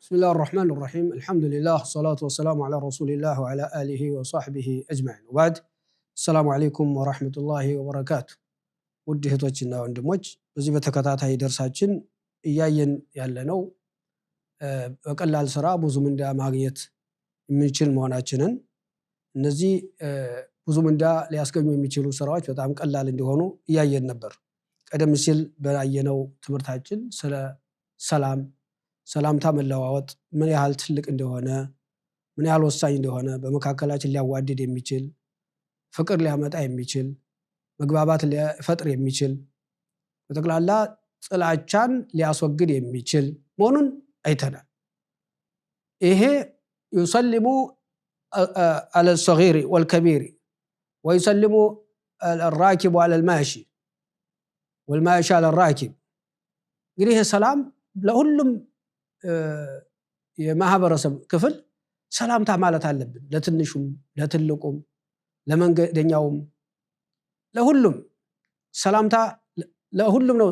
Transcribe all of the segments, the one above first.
بسم الله الرحمن الرحيم الحمد لله والصلاة والسلام على رسول الله وعلى آله وصحبه أجمعين وبعد السلام عليكم ورحمة الله وبركاته ውድ እህቶችና ወንድሞች በዚህ በተከታታይ ደርሳችን እያየን ያለነው በቀላል ስራ ብዙ ምንዳ ማግኘት የምንችል መሆናችንን እነዚህ ብዙ ምንዳ ሊያስገኙ የሚችሉ ስራዎች በጣም ቀላል እንደሆኑ እያየን ነበር። ቀደም ሲል በያየነው ትምህርታችን ስለ ሰላምታ መለዋወጥ ምን ያህል ትልቅ እንደሆነ ምን ያህል ወሳኝ እንደሆነ በመካከላችን ሊያዋድድ የሚችል ፍቅር ሊያመጣ የሚችል መግባባት ሊፈጥር የሚችል በተክላላ ጥላቻን ሊያስወግድ የሚችል መሆኑን አይተናል። ይሄ يسلم على الصغير والكبير ويسلم الراكب على الماشي والماشي على الراكب እንግዲህ ሰላም ለሁሉም የማህበረሰብ ክፍል ሰላምታ ማለት አለብን። ለትንሹም ለትልቁም ለመንገደኛውም ለሁሉም ሰላምታ ለሁሉም ነው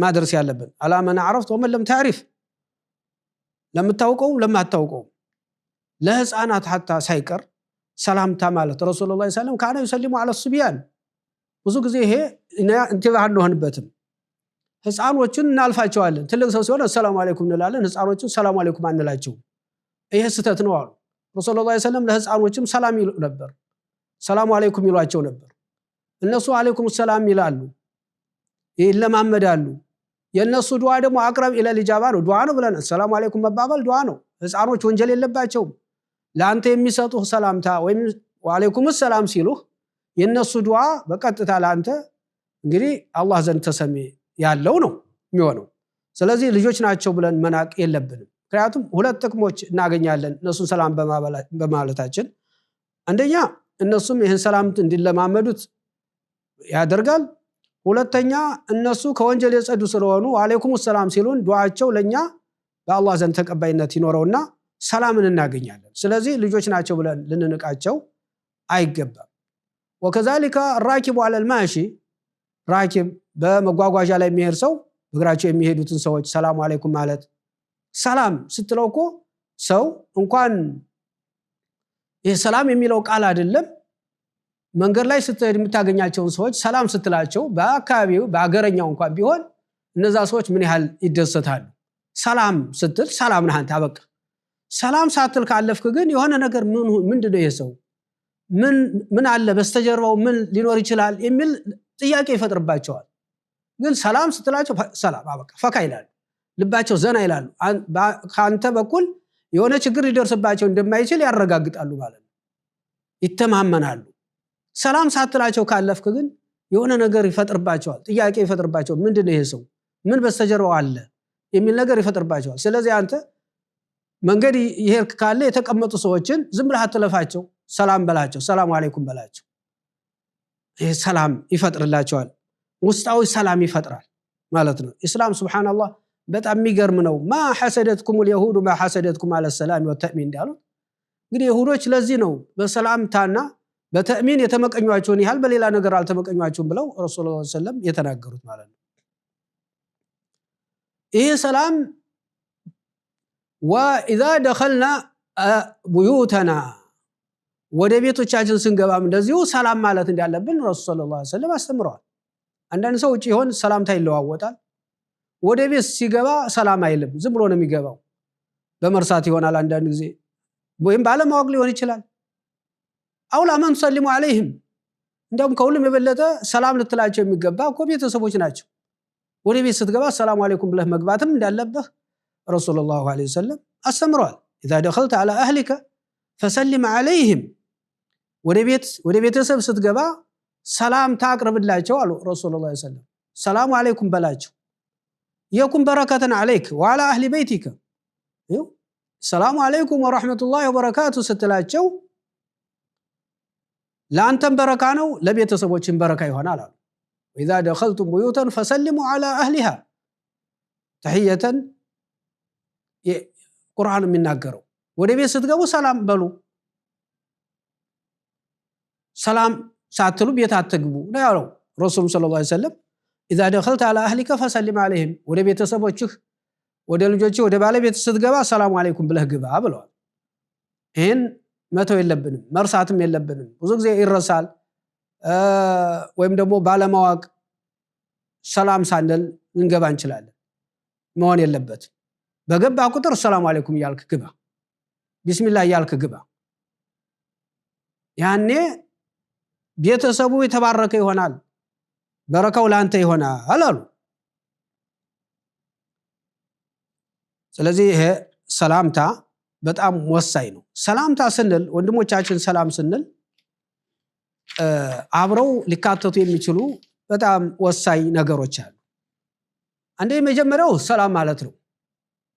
ማድረስ ያለብን። አላመና عرفت ومن لم تعرف ለምታውቀው ለማታውቀው ለህፃናት حتى ሳይቀር ሰላምታ ማለት ረሱላህ ሰለላሁ ዐለይሂ ወሰለም ካነ ይሰልሙ على الصبيان ብዙ ጊዜ ይሄ እንተባህ እንደሆንበትም ህፃኖችን እናልፋቸዋለን። ትልቅ ሰው ሲሆን ሰላም አለይኩም እንላለን፣ ህፃኖችን ሰላም አለይኩም አንላቸው። ይሄ ስተት ነው አሉ ረሱላህ ሰለላሁ ዐለይሂ ወሰለም። ለህፃኖችም ሰላም ይሉ ነበር፣ ሰላም አለይኩም ይሏቸው ነበር። እነሱ አለይኩም ሰላም ይላሉ፣ ይለማመዳሉ። የነሱ ዱዓ ደግሞ አቅረብ ኢለ ልጃባ ነው፣ ዱዓ ነው ብለን ሰላም አለይኩም መባባል ዱዓ ነው። ህፃኖች ወንጀል የለባቸውም። ለአንተ የሚሰጡህ ሰላምታ ወይም ወአለይኩም ሰላም ሲሉህ የነሱ ዱዓ በቀጥታ ለአንተ እንግዲህ አላህ ዘንድ ተሰሚ ያለው ነው የሚሆነው። ስለዚህ ልጆች ናቸው ብለን መናቅ የለብንም። ምክንያቱም ሁለት ጥቅሞች እናገኛለን እነሱን ሰላም በማለታችን። አንደኛ እነሱም ይህን ሰላም እንዲለማመዱት ያደርጋል። ሁለተኛ እነሱ ከወንጀል የጸዱ ስለሆኑ አለይኩም ሰላም ሲሉን ዱዓቸው ለኛ በአላህ ዘንድ ተቀባይነት ይኖረውና ሰላምን እናገኛለን። ስለዚህ ልጆች ናቸው ብለን ልንንቃቸው አይገባም። وكذلك الراكب على الماشي ራኪብ በመጓጓዣ ላይ የሚሄድ ሰው በእግራቸው የሚሄዱትን ሰዎች ሰላም አለይኩም ማለት ሰላም ስትለው እኮ ሰው እንኳን ይሄ ሰላም የሚለው ቃል አይደለም መንገድ ላይ ስትሄድ የምታገኛቸውን ሰዎች ሰላም ስትላቸው በአካባቢው በአገረኛው እንኳን ቢሆን እነዛ ሰዎች ምን ያህል ይደሰታሉ። ሰላም ስትል ሰላም ነህ አንተ አበቃ። ሰላም ሳትል ካለፍክ ግን የሆነ ነገር ምንድነው ይሄ ሰው ምን አለ በስተጀርባው ምን ሊኖር ይችላል የሚል ጥያቄ ይፈጥርባቸዋል። ግን ሰላም ስትላቸው ሰላም አበቃ ፈካ ይላሉ፣ ልባቸው ዘና ይላሉ። ካንተ በኩል የሆነ ችግር ሊደርስባቸው እንደማይችል ያረጋግጣሉ ማለት ነው፣ ይተማመናሉ። ሰላም ሳትላቸው ካለፍክ ግን የሆነ ነገር ይፈጥርባቸዋል፣ ጥያቄ ይፈጥርባቸዋል። ምንድነው ይሄ ሰው ምን በስተጀርባው አለ የሚል ነገር ይፈጥርባቸዋል። ስለዚህ አንተ መንገድ ይሄርክ ካለ የተቀመጡ ሰዎችን ዝም ብለህ አትለፋቸው፣ ሰላም በላቸው፣ ሰላም አለይኩም በላቸው። ይሄ ሰላም ይፈጥርላቸዋል፣ ውስጣዊ ሰላም ይፈጥራል ማለት ነው። ኢስላም ሱብሃንአላህ በጣም የሚገርም ነው። ማ ሐሰደትኩም اليهود ما حسدتكم على السلام والتأمين እንዳሉት እንግዲህ ይሁዶች ለዚህ ነው በሰላምታና በተእሚን የተመቀኟቸውን ይያል በሌላ ነገር አልተመቀኟቸውም ብለው ረሱላህ ሰለላሁ ዐለይሂ ወሰለም የተናገሩት ማለት ነው። ይሄ ሰላም واذا دخلنا بيوتنا ወደ ቤቶቻችን ስንገባም እንደዚሁ ሰላም ማለት እንዳለብን ረሱላህ ሰለላሁ ዐለይሂ ወሰለም አስተምረዋል። አንዳንድ ሰው ውጪ ይሆን ሰላምታ ይለዋወጣል፣ ወደ ቤት ሲገባ ሰላም አይልም፣ ዝም ብሎ ነው የሚገባው። በመርሳት ይሆናል አንዳንድ ጊዜ ወይም ባለማወቅ ሊሆን ይችላል። አውላ ማን ሰልሙ አለይሂም እንደውም ከሁሉም የበለጠ ሰላም ልትላቸው የሚገባ እኮ ቤተሰቦች ናቸው። ወደ ቤት ስትገባ ሰላም አለይኩም ብለህ መግባትም እንዳለብህ ረሱላህ ዐለይሂ ወሰለም አስተምረዋል። اذا دخلت على اهلك فسلم عليهم ወደ ቤተሰብ ስትገባ ሰላም ታቅርብላቸው አሉ ረሱላህ ሰለላሁ ዐለይሂ ወሰለም። ሰላም አለይኩም በላቸው። يكن بركة عليك وعلى اهل بيتك ሰላም አለይኩም ወራህመቱላሂ ወበረካቱ ስትላቸው ለአንተም በረካ ነው ለቤተሰቦችም በረካ ይሆናል አሉ። واذا دخلتم بيوتا فسلموا على اهلها تحية ቁርአን የሚናገረው ወደ ቤት ስትገቡ ሰላም በሉ፣ ሰላም ሳትሉ ቤት አትግቡ ነው ያለው ረሱል ሰለላሁ ዐለይሂ ወሰለም። اذا دخلت على اهلك فسلم عليهم ወደ ቤተሰቦችህ ወደ ልጆች ወደ ባለቤት ስትገባ ሰላም አለይኩም ብለህ ግባ ብለዋል። ይሄን መተው የለብንም መርሳትም የለብንም። ብዙ ጊዜ ይረሳል ወይም ደግሞ ባለማወቅ ሰላም ሳንል እንገባ እንችላለን። መሆን የለበት። በገባ ቁጥር ሰላም አለይኩም ያልክ ግባ፣ ቢስሚላህ ያልክ ግባ። ያኔ ቤተሰቡ የተባረከ ይሆናል፣ በረካው ላንተ ይሆናል አሉ። ስለዚህ ይሄ ሰላምታ በጣም ወሳኝ ነው። ሰላምታ ስንል ወንድሞቻችን ሰላም ስንል አብረው ሊካተቱ የሚችሉ በጣም ወሳኝ ነገሮች አሉ። አንዴ መጀመሪያው ሰላም ማለት ነው።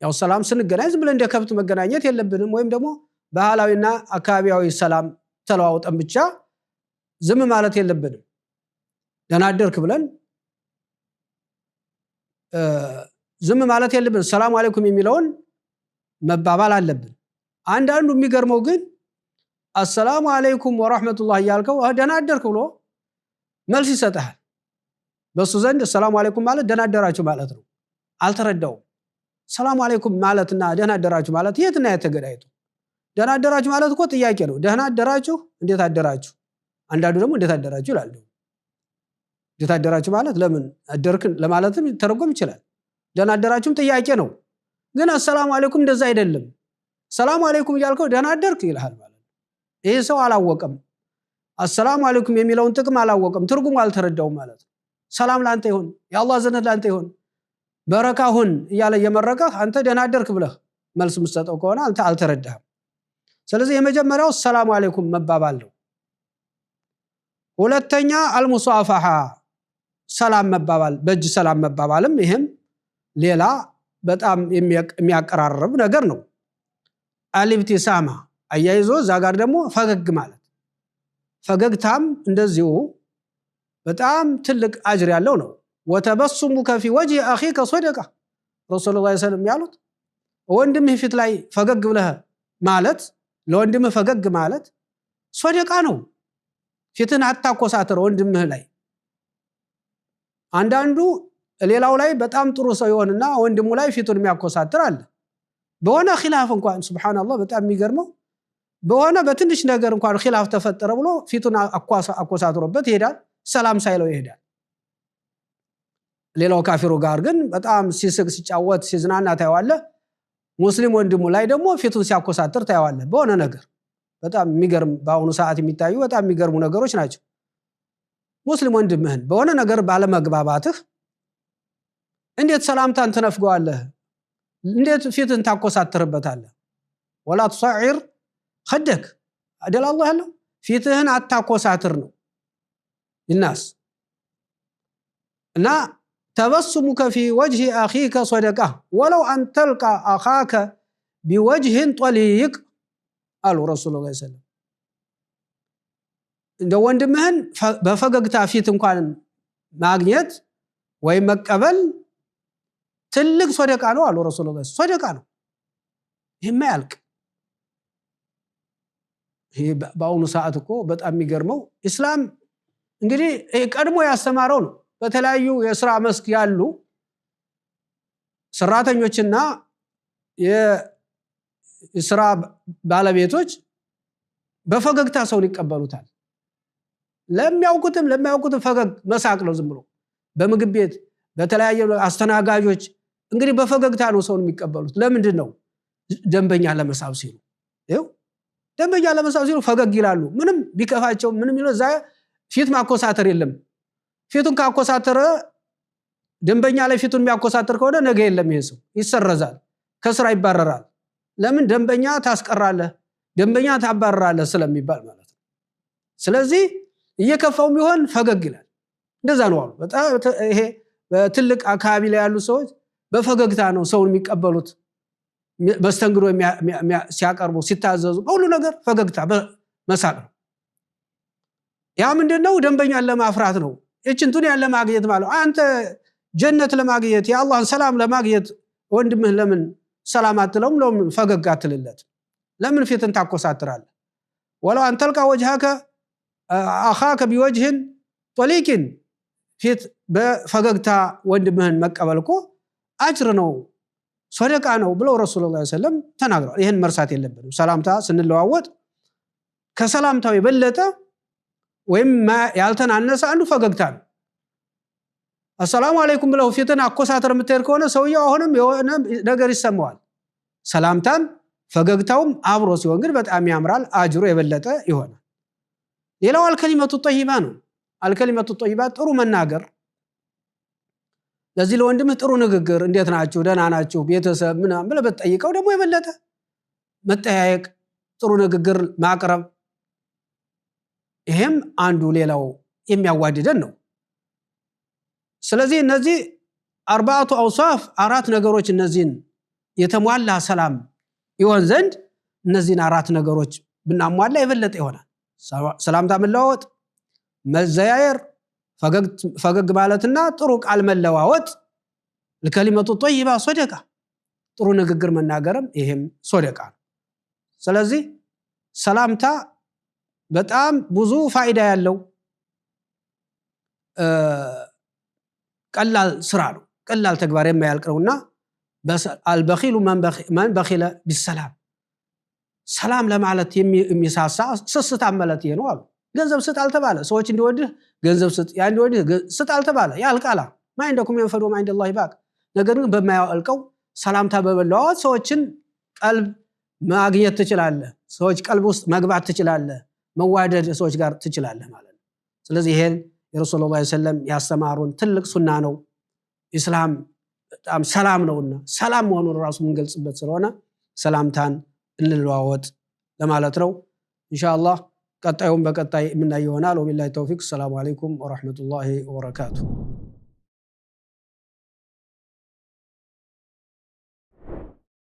ያው ሰላም ስንገናኝ ዝም ብለን እንደ ከብት መገናኘት የለብንም። ወይም ደግሞ ባህላዊና አካባቢያዊ ሰላም ተለዋውጠን ብቻ ዝም ማለት የለብንም። ደህና አደርክ ብለን ዝም ማለት የለብንም። ሰላም አለይኩም የሚለውን መባባል አለብን። አንዳንዱ የሚገርመው ግን አሰላሙ አለይኩም ወራህመቱላህ እያልከው ደህና አደርክ ብሎ መልስ ይሰጣል። በሱ ዘንድ ሰላም አለይኩም ማለት ደህና አደራችሁ ማለት ነው። አልተረዳውም። ሰላም አለይኩም ማለትና ደህና አደራችሁ ማለት የትና የተገዳይቱ? ደህና አደራችሁ ማለት እኮ ጥያቄ ነው። ደህና አደራችሁ፣ እንዴት አደራችሁ? አንዳንዱ ደግሞ እንዴት አደራችሁ ይላል። እንዴት አደራችሁ ማለት ለምን አደርክ ለማለትም ተረጎም ይችላል። ደህና አደራችሁም ጥያቄ ነው። ግን አሰላሙ አለይኩም እንደዛ አይደለም። ሰላም አለይኩም እያልከው ደህና አደርክ ይልሃል ማለት ነው። ይሄ ሰው አላወቀም። አሰላሙ አለይኩም የሚለውን ጥቅም አላወቀም፣ ትርጉሙ አልተረዳውም ማለት ነው። ሰላም ላንተ ይሁን፣ የአላህ ዘነት ላንተ ይሁን፣ በረካ ሁን እያለ እየመረቀህ አንተ ደህና አደርክ ብለህ መልስ የምትሰጠው ከሆነ አንተ አልተረዳህም። ስለዚህ የመጀመሪያው ሰላም አለይኩም መባባል ነው። ሁለተኛ አልሙሳፋሃ ሰላም መባባል፣ በእጅ ሰላም መባባልም ይሄም ሌላ በጣም የሚያቀራርብ ነገር ነው። አልብቲሳማ አያይዞ እዛ ጋር ደግሞ ፈገግ ማለት፣ ፈገግታም እንደዚሁ በጣም ትልቅ አጅር ያለው ነው። ወተበሱሙከ ፊ ወጅሂ አኺከ ሰደቃ ረሱላህ ሰለላሁ ዐለይሂ ወሰለም ያሉት ወንድምህ ፊት ላይ ፈገግ ብለህ ማለት፣ ለወንድምህ ፈገግ ማለት ሰደቃ ነው። ፊትን አታኮሳትር ወንድምህ ላይ። አንዳንዱ ሌላው ላይ በጣም ጥሩ ሰው ይሆንና ወንድሙ ላይ ፊቱን የሚያኮሳትር አለ። በሆነ ኺላፍ እንኳን ሱብሃንአላህ በጣም የሚገርመው በሆነ በትንሽ ነገር እንኳን ኺላፍ ተፈጠረ ብሎ ፊቱን አኮሳትሮበት ይሄዳል፣ ሰላም ሳይለው ይሄዳል። ሌላው ካፊሩ ጋር ግን በጣም ሲስቅ ሲጫወት ሲዝናና ታየዋለህ። ሙስሊም ወንድሙ ላይ ደግሞ ፊቱን ሲያኮሳትር ታየዋለህ። በሆነ ነገር በጣም የሚገርም በአሁኑ ሰዓት የሚታዩ በጣም የሚገርሙ ነገሮች ናቸው። ሙስሊም ወንድምህን በሆነ ነገር ባለመግባባትህ እንዴት ሰላምታን ትነፍገዋለህ? እንዴት ፊትን ታኮሳትርበታለህ? ወላ ቱሰዒር ኸደክ አደል አላህ ያለው ፊትህን አታኮሳትር ነው الناس እና ተበሱሙከ ፊ ወጅሂ አኺከ ሰደቃ ወለው አን ተልቃ አኻከ ቢወጅህን ጠሊቅ አሉ ረሱላህ ሰለላሁ ዐለይሂ ወሰለም። እንደ ወንድምህን በፈገግታ ፊት እንኳን ማግኘት ወይም መቀበል ትልቅ ሰደቃ ነው አሉ ረሱላህ። ሰደቃ ነው ይሄማ ያልቅ። ይሄ በአሁኑ ሰዓት እኮ በጣም የሚገርመው ኢስላም እንግዲህ ቀድሞ ያስተማረው ነው። በተለያዩ የሥራ መስክ ያሉ ሰራተኞችና የሥራ ባለቤቶች በፈገግታ ሰውን ይቀበሉታል። ለሚያውቁትም ፈገግ መሳቅ ነው ዝም ብሎ። በምግብ ቤት በተለያየ አስተናጋጆች እንግዲህ በፈገግታ ነው ሰውን የሚቀበሉት። ለምንድን ነው? ደንበኛ ለመሳብ ሲሉ ይኸው ደንበኛ ለመሳብ ሲሉ ፈገግ ይላሉ። ምንም ቢከፋቸው ምንም ይለው እዛ ፊት ማኮሳተር የለም። ፊቱን ካኮሳተረ ደንበኛ ላይ ፊቱን የሚያኮሳተር ከሆነ ነገ የለም፣ ይሄ ሰው ይሰረዛል፣ ከስራ ይባረራል። ለምን? ደንበኛ ታስቀራለህ፣ ደንበኛ ታባረራለህ ስለሚባል ማለት ነው። ስለዚህ እየከፋው ቢሆን ፈገግ ይላል። እንደዛ ነው አሉ። በጣም ይሄ በትልቅ አካባቢ ላይ ያሉ ሰዎች በፈገግታ ነው ሰውን የሚቀበሉት። በስተንግዶ ሲያቀርቡ ሲታዘዙ በሁሉ ነገር ፈገግታ መሳቅ ነው። ያ ምንድነው? ደንበኛን ለማፍራት ነው። እቺን ዱንያን ለማግኘት ማለት አንተ ጀነት ለማግኘት የአላህን ሰላም ለማግኘት ወንድምህ ለምን ሰላም አትለውም? ለምን ፈገግ አትልለት? ለምን ፊትን ታኮሳትራለህ? ወለው አንተልቃ ወጅሃከ አኻከ ቢወጅህን ጠሊቅን ፊት በፈገግታ ወንድምህን መቀበል እኮ አጅር ነው፣ ሶደቃ ነው ብለው ረሱላህ ሰለላሁ ዐለይሂ ወሰለም ተናግረዋል። ይሄን መርሳት የለብንም። ሰላምታ ስንለዋወጥ ከሰላምታው የበለጠ ወይም ያልተናነሰ አንዱ ፈገግታ ነው። አሰላሙ አለይኩም ብለው ፊትን አኮሳተር የምትሄድ ከሆነ ሰውየው አሁንም የሆነ ነገር ይሰማዋል። ሰላምታም ፈገግታውም አብሮ ሲሆን ግን በጣም ያምራል፣ አጅሩ የበለጠ ይሆናል። ሌላው አልከሊመቱ ጠይባ ነው። አልከሊመቱ ጠይባ ጥሩ መናገር፣ ለዚህ ለወንድምህ ጥሩ ንግግር፣ እንዴት ናችሁ ደህና ናችሁ ቤተሰብ ምናምን ብለህ ብትጠይቀው ደግሞ የበለጠ መጠያየቅ፣ ጥሩ ንግግር ማቅረብ፣ ይሄም አንዱ ሌላው የሚያዋድደን ነው። ስለዚህ እነዚህ አርባዓቱ አውሳፍ አራት ነገሮች እነዚህን የተሟላ ሰላም ይሆን ዘንድ እነዚህን አራት ነገሮች ብናሟላ የበለጠ ይሆናል። ሰላምታ መለዋወጥ፣ መዘያየር፣ ፈገግ ማለትና ጥሩ ቃል መለዋወጥ፣ الكلمة الطيبة صدقة፣ ጥሩ ንግግር መናገርም ይሄም ሶደቃ ነው። ስለዚህ ሰላምታ በጣም ብዙ ፋይዳ ያለው ቀላል ስራ ነው፣ ቀላል ተግባር የማያልቀውና አልበኺሉ ማን በኺለ ቢሰላም፣ ሰላም ለማለት የሚሳሳ ስስታም ማለት ይሄ ነው አሉ። ገንዘብ ስጥ አልተባለ፣ ሰዎች እንዲወድህ ገንዘብ ስጥ፣ ያ እንዲወድህ ስጥ አልተባለ፣ ያልቃላ ማ እንደኩም ينفد وما عند الله باق። ነገር ግን በማያልቀው ሰላምታ በመለዋወጥ ሰዎችን ቀልብ ማግኘት ትችላለህ፣ ሰዎች ቀልብ ውስጥ መግባት ትችላለህ፣ መዋደድ ሰዎች ጋር ትችላለህ ማለት ነው። ስለዚህ ይሄን የረሱላህ ሰለላሁ ዐለይሂ ወሰለም ያስተማሩን ትልቅ ሱና ነው። ኢስላም በጣም ሰላም ነውና ሰላም መሆኑን ራሱ የምንገልጽበት ስለሆነ ሰላምታን እንለዋወጥ ለማለት ነው። ኢንሻአላህ ቀጣዩን በቀጣይ የምናየው ይሆናል። ወቢላሂ ተውፊቅ። ሰላም አለይኩም ወራህመቱላሂ ወበረካቱሁ።